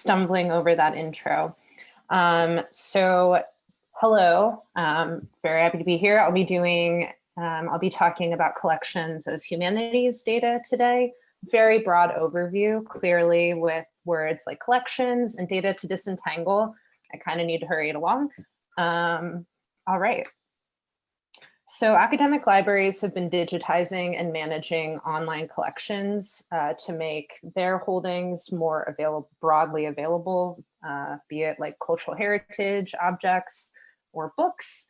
stumbling over that intro. So hello, very happy to be here. I'll be talking about collections as humanities data today. Very broad overview, clearly with words like collections and data to disentangle. I kind of need to hurry it along. All right. So academic libraries have been digitizing and managing online collections to make their holdings more broadly available, be it like cultural heritage objects or books.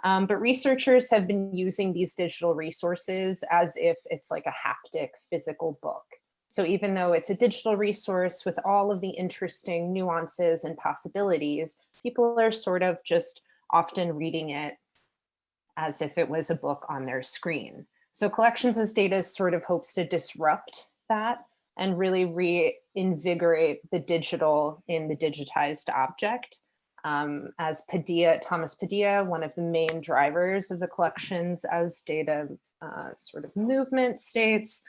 But researchers have been using these digital resources as if it's like a haptic physical book. So even though it's a digital resource with all of the interesting nuances and possibilities, people are sort of just often reading it as if it was a book on their screen. So collections as data sort of hopes to disrupt that and really reinvigorate the digital in the digitized object. As Thomas Padilla, one of the main drivers of the collections as data sort of movement states,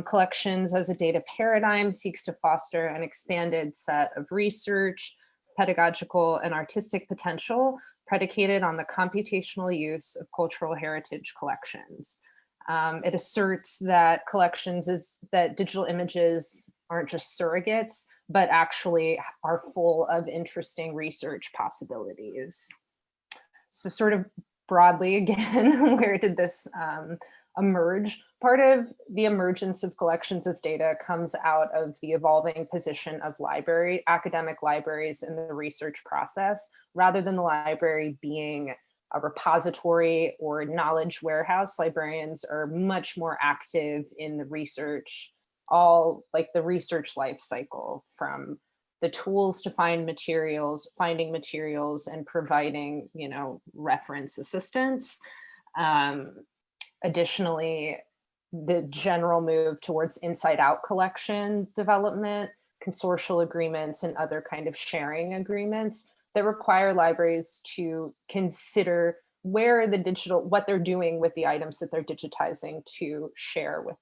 collections as a data paradigm seeks to foster an expanded set of research, pedagogical and artistic potential predicated on the computational use of cultural heritage collections. It asserts that that digital images aren't just surrogates, but actually are full of interesting research possibilities. So sort of broadly again, where did this emerge? Part of the emergence of collections as data comes out of the evolving position of academic libraries in the research process, rather than the library being a repository or knowledge warehouse. Librarians are much more active in the research, all like the research life cycle, from the tools to finding materials and providing, reference assistance. Additionally, the general move towards inside-out collection development, consortial agreements, and other kind of sharing agreements that require libraries to consider what they're doing with the items that they're digitizing to share with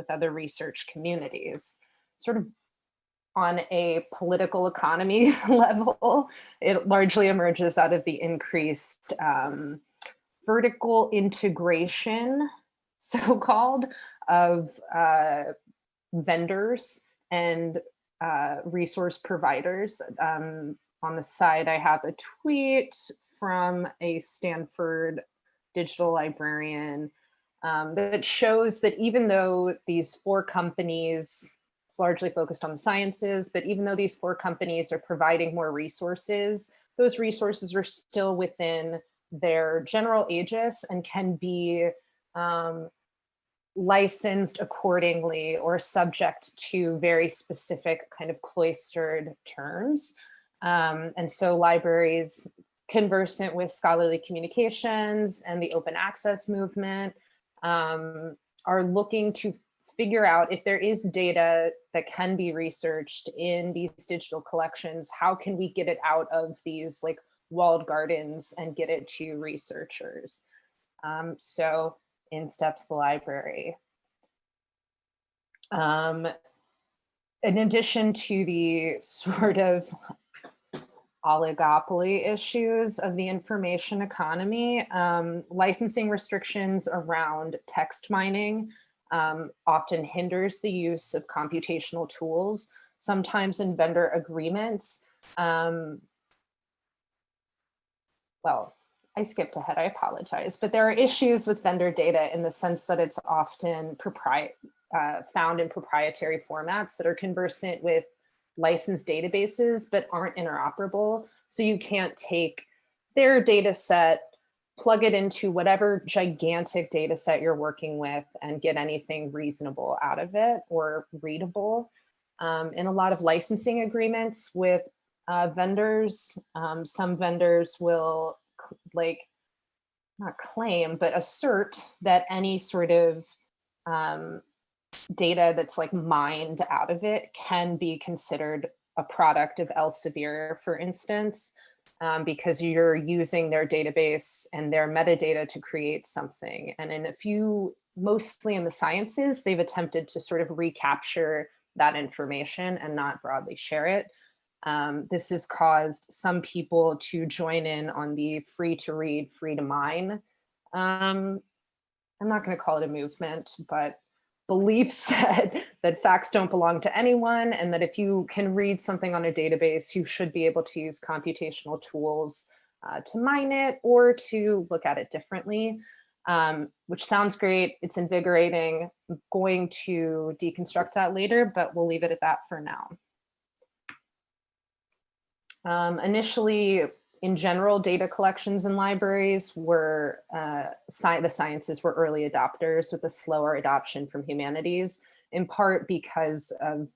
other research communities. Sort of on a political economy level, it largely emerges out of the increased vertical integration, so-called, of vendors and resource providers. On the side, I have a tweet from a Stanford digital librarian that shows that even though these 4 companies, it's largely focused on the sciences, but even though these 4 companies are providing more resources, those resources are still within their general aegis and can be licensed accordingly or subject to very specific kind of cloistered terms. And so libraries conversant with scholarly communications and the open access movement are looking to figure out if there is data that can be researched in these digital collections, how can we get it out of these like walled gardens and get it to researchers? So in steps the library. In addition to the sort of oligopoly issues of the information economy, licensing restrictions around text mining often hinders the use of computational tools, sometimes in vendor agreements. Well, I skipped ahead, I apologize, but there are issues with vendor data in the sense that it's often found in proprietary formats that are conversant with licensed databases but aren't interoperable. So you can't take their data set, plug it into whatever gigantic data set you're working with and get anything reasonable out of it or readable. In a lot of licensing agreements with vendors, some vendors will not claim, but assert that any sort of data that's like mined out of it can be considered a product of Elsevier, for instance, because you're using their database and their metadata to create something. And in mostly in the sciences, they've attempted to sort of recapture that information and not broadly share it. This has caused some people to join in on the free to read, free to mine. I'm not going to call it a movement, but belief set that facts don't belong to anyone, and that if you can read something on a database, you should be able to use computational tools to mine it or to look at it differently, which sounds great. It's invigorating. I'm going to deconstruct that later, but we'll leave it at that for now. Initially, in general, data collections in libraries were, the sciences were early adopters with a slower adoption from humanities, in part because of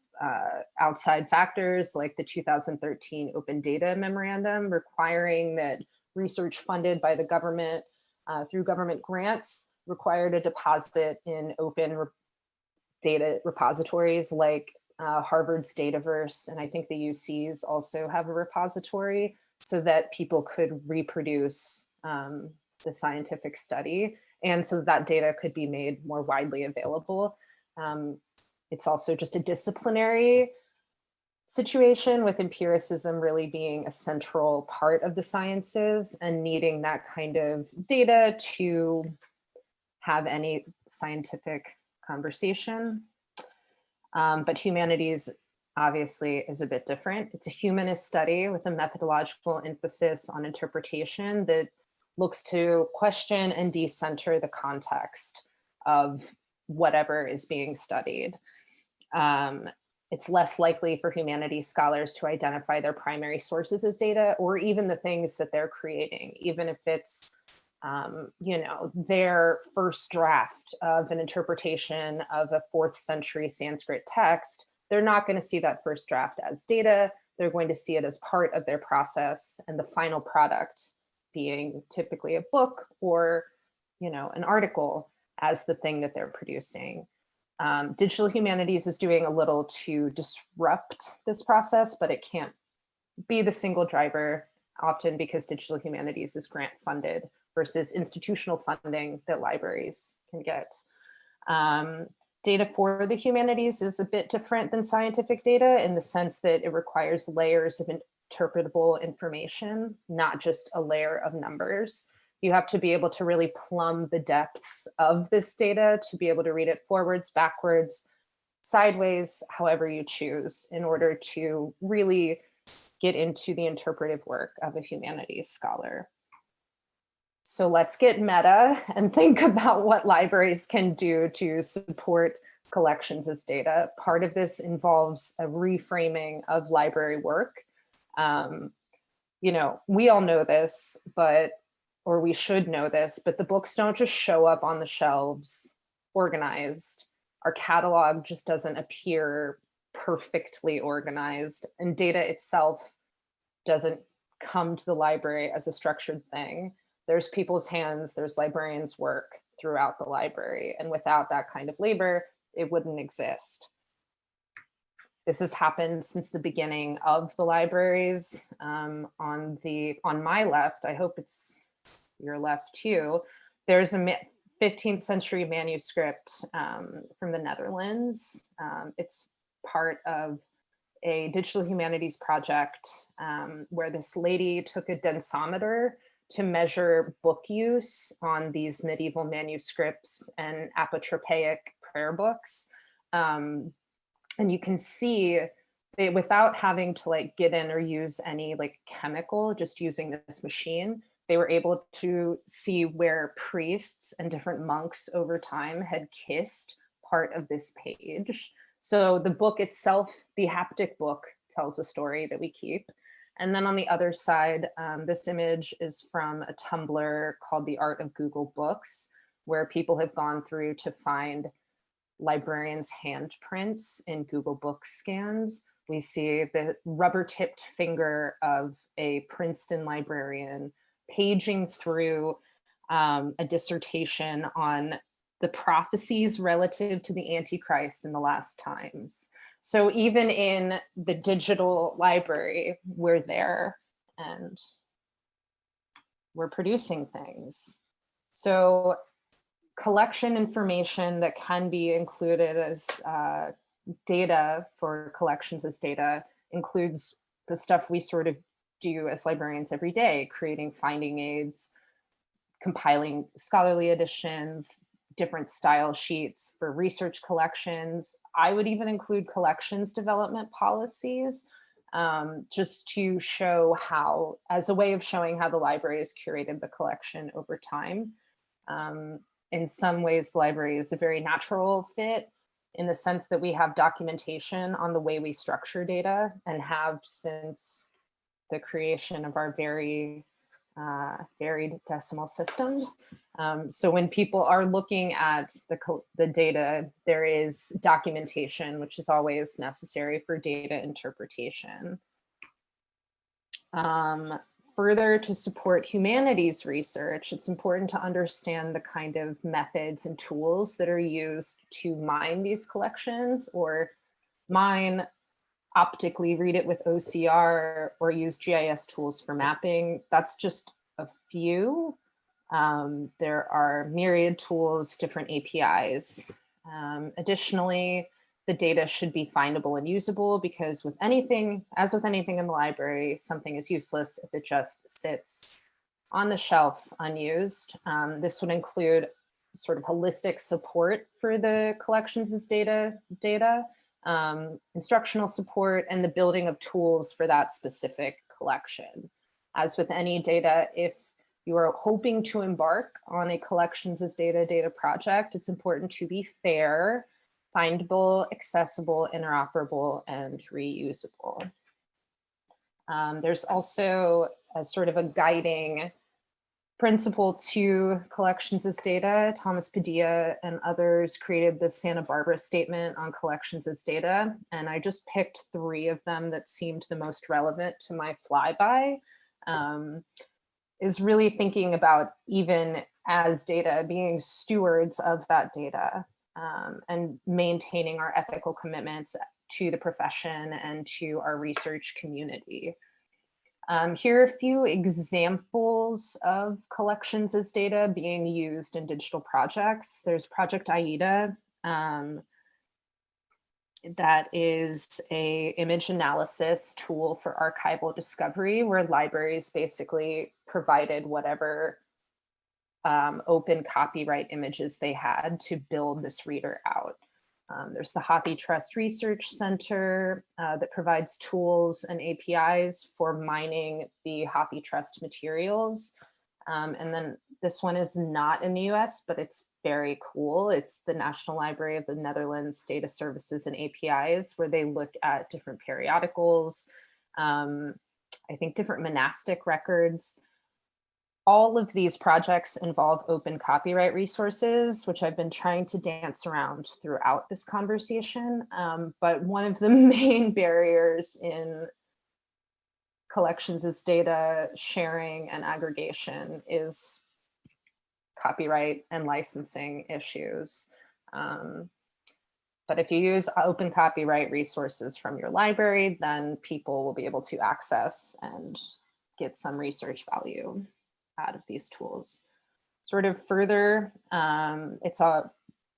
outside factors like the 2013 Open Data Memorandum requiring that research funded by the government through government grants required a deposit in open data repositories like Harvard's Dataverse, and I think the UCs also have a repository so that people could reproduce the scientific study, and so that data could be made more widely available. It's also just a disciplinary situation with empiricism really being a central part of the sciences and needing that kind of data to have any scientific conversation. But humanities obviously is a bit different. It's a humanist study with a methodological emphasis on interpretation that looks to question and decenter the context of whatever is being studied. It's less likely for humanities scholars to identify their primary sources as data or even the things that they're creating, even if it's their first draft of an interpretation of a 4th century Sanskrit text. They're not going to see that first draft as data. They're going to see it as part of their process, and the final product being typically a book or, an article as the thing that they're producing. Digital humanities is doing a little to disrupt this process, but it can't be the single driver, often because digital humanities is grant funded versus institutional funding that libraries can get. Data for the humanities is a bit different than scientific data in the sense that it requires layers of interpretable information, not just a layer of numbers. You have to be able to really plumb the depths of this data to be able to read it forwards, backwards, sideways, however you choose, in order to really get into the interpretive work of a humanities scholar. So let's get meta and think about what libraries can do to support collections as data. Part of this involves a reframing of library work. We all know this, or we should know this, but the books don't just show up on the shelves organized. Our catalog just doesn't appear perfectly organized, and data itself doesn't come to the library as a structured thing. There's people's hands, there's librarians' work throughout the library, and without that kind of labor, it wouldn't exist. This has happened since the beginning of the libraries. On my left, I hope it's your left too, there's a 15th century manuscript from the Netherlands. It's part of a digital humanities project where this lady took a densometer to measure book use on these medieval manuscripts and apotropaic prayer books. And you can see that without having to get in or use any chemical, just using this machine, they were able to see where priests and different monks over time had kissed part of this page. So the book itself, the haptic book, tells a story that we keep. And then on the other side, this image is from a Tumblr called The Art of Google Books, where people have gone through to find librarians' handprints in Google Book scans. We see the rubber-tipped finger of a Princeton librarian paging through a dissertation on the prophecies relative to the Antichrist in the last times. So even in the digital library, we're there and we're producing things. So collection information that can be included as data for collections as data includes the stuff we sort of do as librarians every day, creating finding aids, compiling scholarly editions, different style sheets for research collections. I would even include collections development policies, just to show how, as a way of showing how the library has curated the collection over time. In some ways, the library is a very natural fit in the sense that we have documentation on the way we structure data and have since the creation of our very varied decimal systems. So when people are looking at the data, there is documentation, which is always necessary for data interpretation. Further, to support humanities research, it's important to understand the kind of methods and tools that are used to mine these collections, or mine, optically read it with OCR, or use GIS tools for mapping. That's just a few. There are myriad tools, different APIs. Additionally, the data should be findable and usable, because with anything, as with anything in the library, something is useless if it just sits on the shelf unused. This would include sort of holistic support for the collections as data, instructional support, and the building of tools for that specific collection. As with any data, if you are hoping to embark on a collections as data project, it's important to be fair, findable, accessible, interoperable, and reusable. There's also a sort of a guiding principle to collections as data. Thomas Padilla and others created the Santa Barbara statement on collections as data, and I just picked 3 of them that seemed the most relevant to my flyby. Is really thinking about, even as data, being stewards of that data, and maintaining our ethical commitments to the profession and to our research community. Here are a few examples of collections as data being used in digital projects. There's Project AIDA, that is a image analysis tool for archival discovery, where libraries basically provided whatever open copyright images they had to build this reader out. There's the HathiTrust Research Center that provides tools and APIs for mining the HathiTrust materials. And then this one is not in the US, but it's very cool. It's the National Library of the Netherlands Data Services and APIs, where they look at different periodicals, I think different monastic records. All of these projects involve open copyright resources, which I've been trying to dance around throughout this conversation. But one of the main barriers in collections as data sharing and aggregation is copyright and licensing issues. But if you use open copyright resources from your library, then people will be able to access and get some research value out of these tools. Sort of further, it's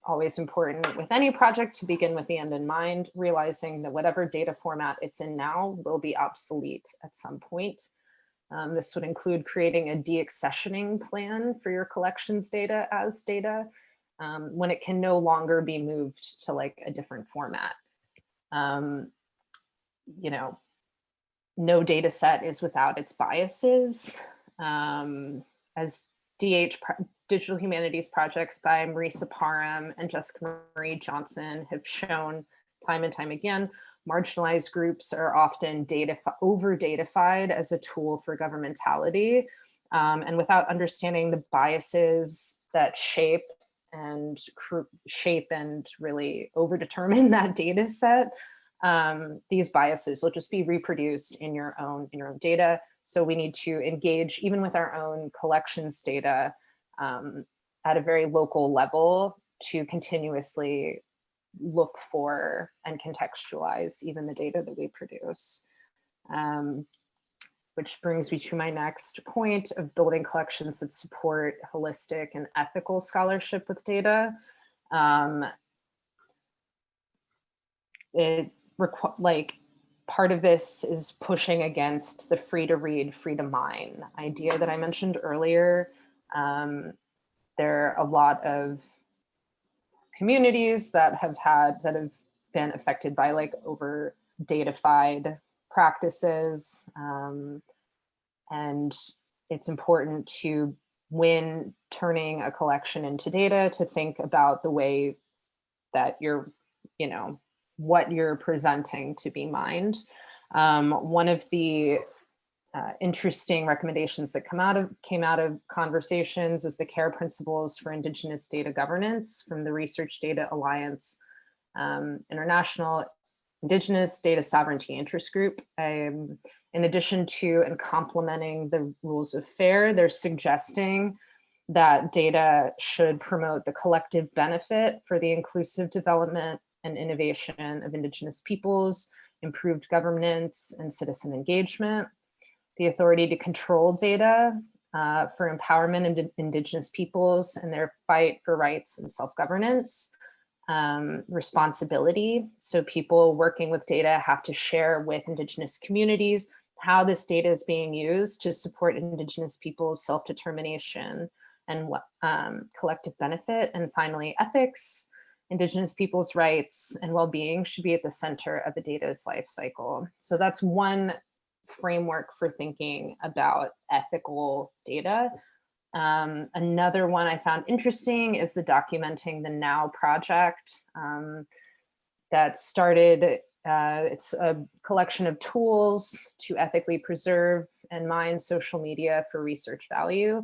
always important with any project to begin with the end in mind, realizing that whatever data format it's in now will be obsolete at some point. This would include creating a deaccessioning plan for your collections data as data when it can no longer be moved to like a different format. You know, no data set is without its biases. As Digital Humanities projects by Marisa Parham and Jessica Marie Johnson have shown time and time again, marginalized groups are often over-datified as a tool for governmentality. And without understanding the biases that shape and really overdetermine that data set, these biases will just be reproduced in your own data. So we need to engage even with our own collections data at a very local level to continuously look for and contextualize even the data that we produce. Which brings me to my next point of building collections that support holistic and ethical scholarship with data. part of this is pushing against the free to read, free to mine idea that I mentioned earlier. There are a lot of communities that have been affected by like over datafied practices. And it's important to, when turning a collection into data, to think about the way that you're, what you're presenting to be mined. One of the interesting recommendations that came out of conversations is the CARE principles for Indigenous data governance from the Research Data Alliance International Indigenous Data Sovereignty Interest Group. In addition to and complementing the rules of FAIR, they're suggesting that data should promote the collective benefit for the inclusive development and innovation of Indigenous peoples, improved governance and citizen engagement, the authority to control data for empowerment of Indigenous peoples and their fight for rights and self-governance, responsibility. So people working with data have to share with Indigenous communities how this data is being used to support Indigenous people's self-determination and collective benefit. And finally, ethics. Indigenous people's rights and well-being should be at the center of the data's life cycle. So that's one framework for thinking about ethical data. Another one I found interesting is the Documenting the Now project that started, it's a collection of tools to ethically preserve and mine social media for research value.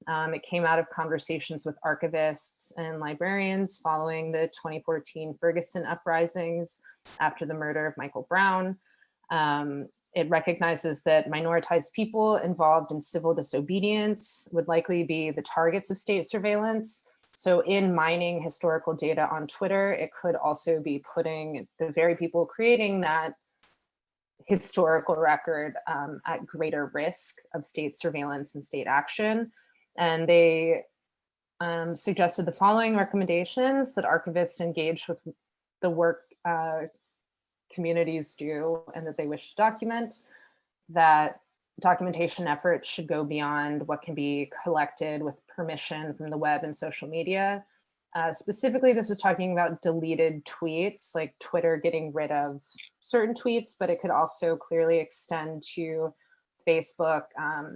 It came out of conversations with archivists and librarians following the 2014 Ferguson uprisings after the murder of Michael Brown. It recognizes that minoritized people involved in civil disobedience would likely be the targets of state surveillance. So in mining historical data on Twitter, it could also be putting the very people creating that historical record at greater risk of state surveillance and state action. And they suggested the following recommendations: that archivists engage with the work communities do and that they wish to document, that documentation efforts should go beyond what can be collected with permission from the web and social media. Specifically, this was talking about deleted tweets, like Twitter getting rid of certain tweets, but it could also clearly extend to Facebook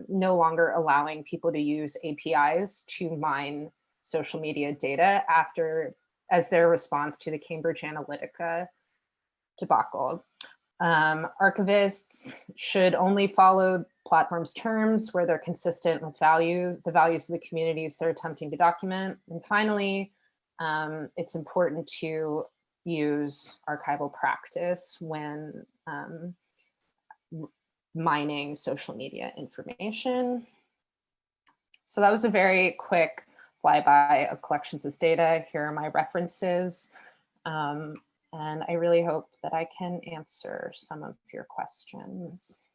no longer allowing people to use APIs to mine social media data as their response to the Cambridge Analytica debacle. Archivists should only follow platforms' terms where they're consistent with the values of the communities they're attempting to document. And finally, it's important to use archival practice when mining social media information. So that was a very quick flyby of collections as data. Here are my references. And I really hope that I can answer some of your questions.